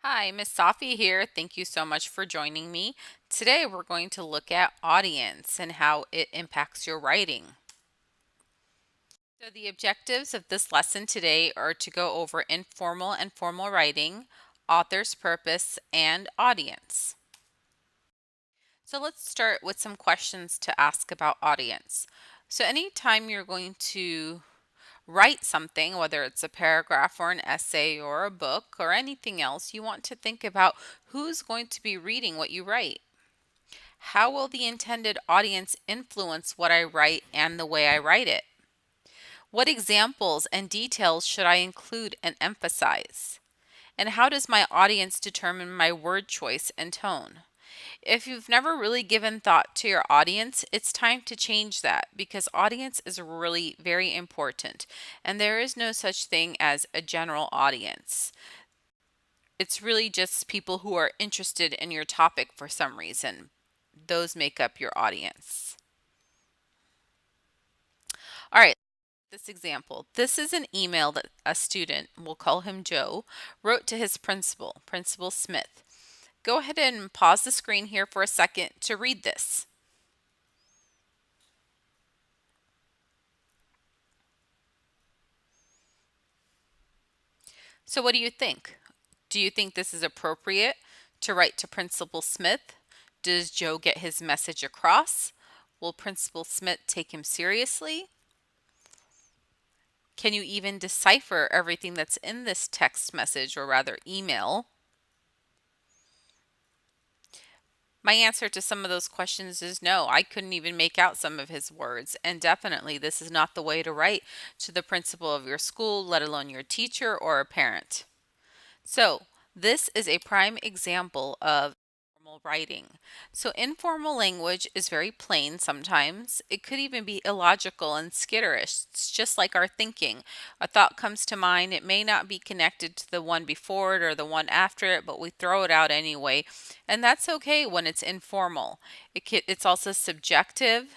Hi, Miss Safi here. Thank you so much for joining me. Today we're going to look at audience and how it impacts your writing. So the objectives of this lesson today are to go over informal and formal writing, author's purpose, and audience. So let's start with some questions to ask about audience. So anytime you're going to write something, whether it's a paragraph or an essay or a book or anything else, you want to think about who's going to be reading what you write. How will the intended audience influence what I write and the way I write it? What examples and details should I include and emphasize? And how does my audience determine my word choice and tone? If you've never really given thought to your audience, it's time to change that because audience is really very important. And there is no such thing as a general audience. It's really just people who are interested in your topic for some reason. Those make up your audience. All right, this example. This is an email that a student, we'll call him Joe, wrote to his principal, Principal Smith. Go ahead and pause the screen here for a second to read this. So what do you think? Do you think this is appropriate to write to Principal Smith? Does Joe get his message across? Will Principal Smith take him seriously? Can you even decipher everything that's in this text message, or rather email? My answer to some of those questions is no. I couldn't even make out some of his words. And definitely, this is not the way to write to the principal of your school, let alone your teacher or a parent. So, this is a prime example of informal writing. So, informal language is very plain sometimes. It could even be illogical and skitterish. It's just like our thinking. A thought comes to mind. It may not be connected to the one before it or the one after it, but we throw it out anyway. And that's okay when it's informal. It's also subjective.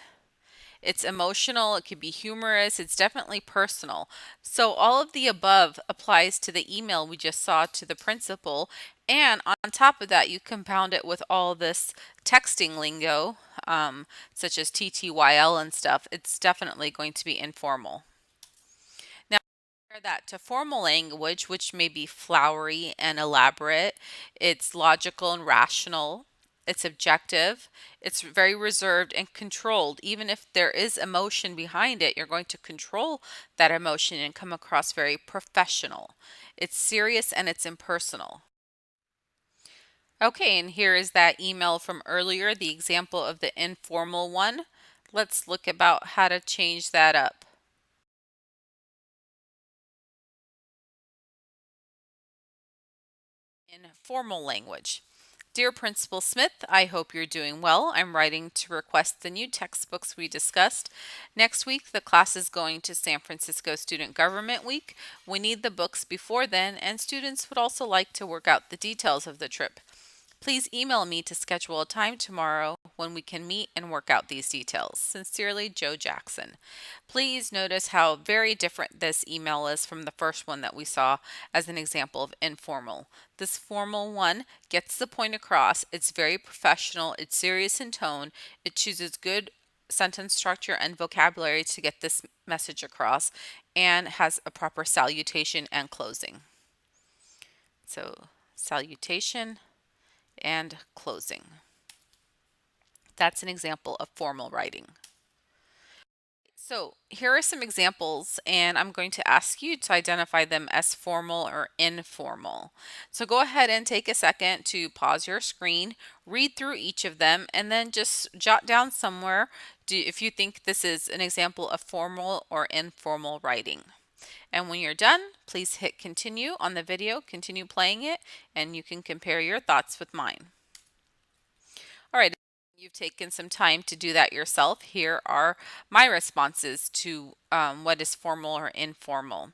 It's emotional, it could be humorous, it's definitely personal. So, all of the above applies to the email we just saw to the principal. And on top of that, you compound it with all this texting lingo, such as TTYL and stuff. It's definitely going to be informal. Now, compare that to formal language, which may be flowery and elaborate. It's logical and rational. It's objective. It's very reserved and controlled. Even if there is emotion behind it, you're going to control that emotion and come across very professional. It's serious and it's impersonal. Okay, and here is that email from earlier, the example of the informal one. Let's look about how to change that up. In formal language. Dear Principal Smith, I hope you're doing well. I'm writing to request the new textbooks we discussed. Next week, the class is going to San Francisco Student Government Week. We need the books before then, and students would also like to work out the details of the trip. Please email me to schedule a time tomorrow when we can meet and work out these details. Sincerely, Joe Jackson. Please notice how very different this email is from the first one that we saw as an example of informal. This formal one gets the point across. It's very professional, it's serious in tone, it chooses good sentence structure and vocabulary to get this message across, and has a proper salutation and closing. So, salutation and closing. That's an example of formal writing. So here are some examples, and I'm going to ask you to identify them as formal or informal. So go ahead and take a second to pause your screen, read through each of them, and then just jot down somewhere if you think this is an example of formal or informal writing. And when you're done, please hit continue on the video, continue playing it, and you can compare your thoughts with mine. All right, you've taken some time to do that yourself. Here are my responses to what is formal or informal.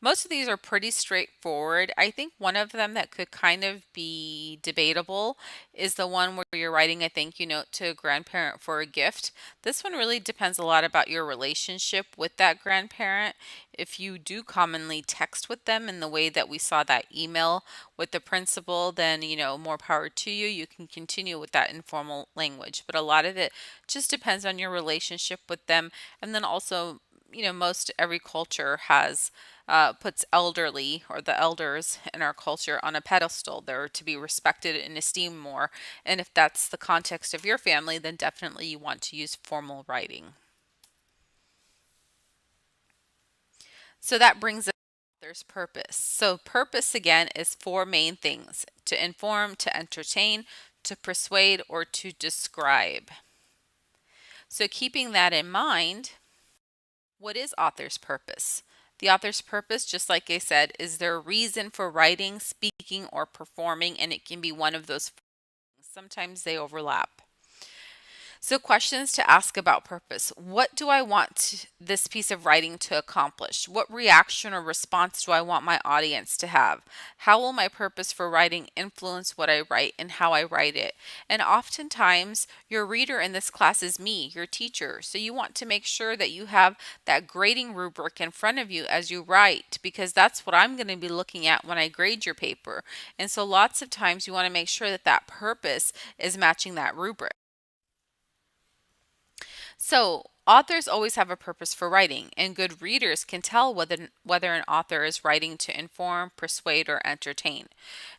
Most of these are pretty straightforward. I think one of them that could kind of be debatable is the one where you're writing a thank you note to a grandparent for a gift. This one really depends a lot about your relationship with that grandparent. If you do commonly text with them in the way that we saw that email with the principal, then, more power to you. You can continue with that informal language. But a lot of it just depends on your relationship with them. And then also, most every culture has puts elderly or the elders in our culture on a pedestal. They're to be respected and esteemed more. And if that's the context of your family, then definitely you want to use formal writing. So that brings us to author's purpose. So purpose again is four main things: to inform, to entertain, to persuade, or to describe. So keeping that in mind, what is author's purpose? The author's purpose, just like I said, is their reason for writing, speaking, or performing, and it can be one of those things. Sometimes they overlap. So, questions to ask about purpose. What do I want this piece of writing to accomplish? What reaction or response do I want my audience to have? How will my purpose for writing influence what I write and how I write it? And oftentimes, your reader in this class is me, your teacher. So, you want to make sure that you have that grading rubric in front of you as you write, because that's what I'm going to be looking at when I grade your paper. And so, lots of times, you want to make sure that that purpose is matching that rubric. So, authors always have a purpose for writing, and good readers can tell whether an author is writing to inform, persuade, or entertain.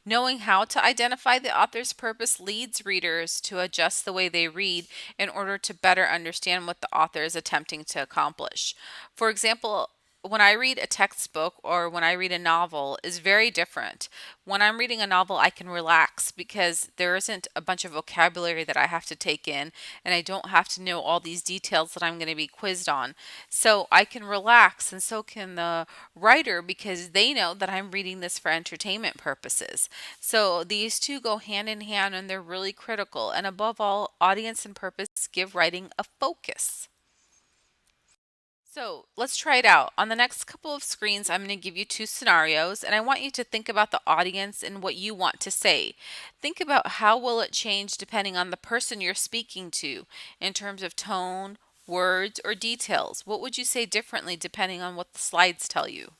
Knowing how to identify the author's purpose leads readers to adjust the way they read in order to better understand what the author is attempting to accomplish. For example, when I read a textbook or when I read a novel is very different. When I'm reading a novel, I can relax because there isn't a bunch of vocabulary that I have to take in, and I don't have to know all these details that I'm going to be quizzed on. So I can relax, and so can the writer, because they know that I'm reading this for entertainment purposes. So these two go hand in hand, and they're really critical. And above all, audience and purpose give writing a focus. So let's try it out. On the next couple of screens, I'm going to give you two scenarios, and I want you to think about the audience and what you want to say. Think about how will it change depending on the person you're speaking to in terms of tone, words, or details. What would you say differently depending on what the slides tell you?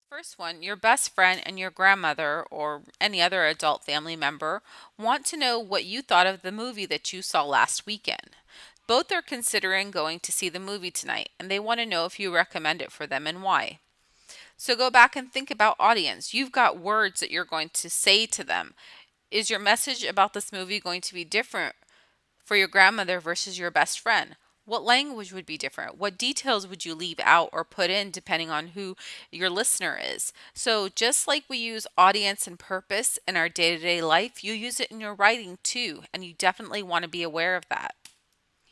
First one, your best friend and your grandmother or any other adult family member want to know what you thought of the movie that you saw last weekend. Both are considering going to see the movie tonight, and they want to know if you recommend it for them and why. So go back and think about audience. You've got words that you're going to say to them. Is your message about this movie going to be different for your grandmother versus your best friend? What language would be different? What details would you leave out or put in depending on who your listener is? So, just like we use audience and purpose in our day to day life, you use it in your writing too, and you definitely want to be aware of that.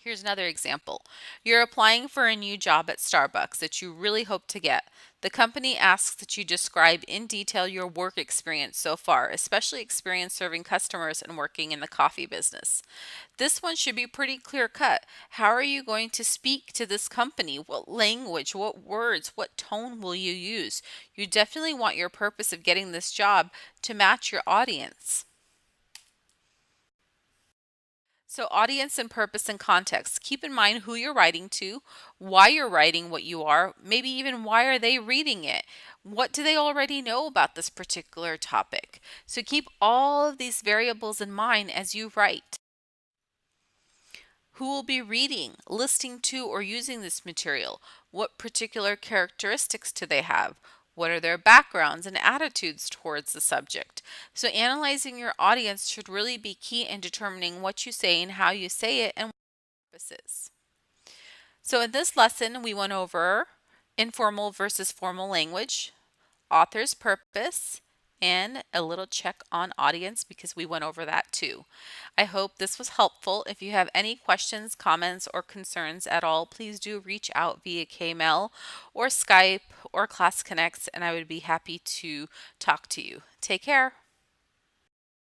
Here's another example. You're applying for a new job at Starbucks that you really hope to get. The company asks that you describe in detail your work experience so far, especially experience serving customers and working in the coffee business. This one should be pretty clear cut. How are you going to speak to this company? What language, what words, what tone will you use? You definitely want your purpose of getting this job to match your audience. So, audience and purpose and context. Keep in mind who you're writing to, why you're writing what you are, maybe even why are they reading it? What do they already know about this particular topic? So, keep all of these variables in mind as you write. Who will be reading, listening to, or using this material? What particular characteristics do they have? What are their backgrounds and attitudes towards the subject? So, analyzing your audience should really be key in determining what you say and how you say it and what purposes. So, in this lesson, we went over informal versus formal language, author's purpose, and a little check on audience because we went over that too. I hope this was helpful. If you have any questions, comments, or concerns at all, please do reach out via Kmail or Skype or Class Connects, and I would be happy to talk to you. Take care.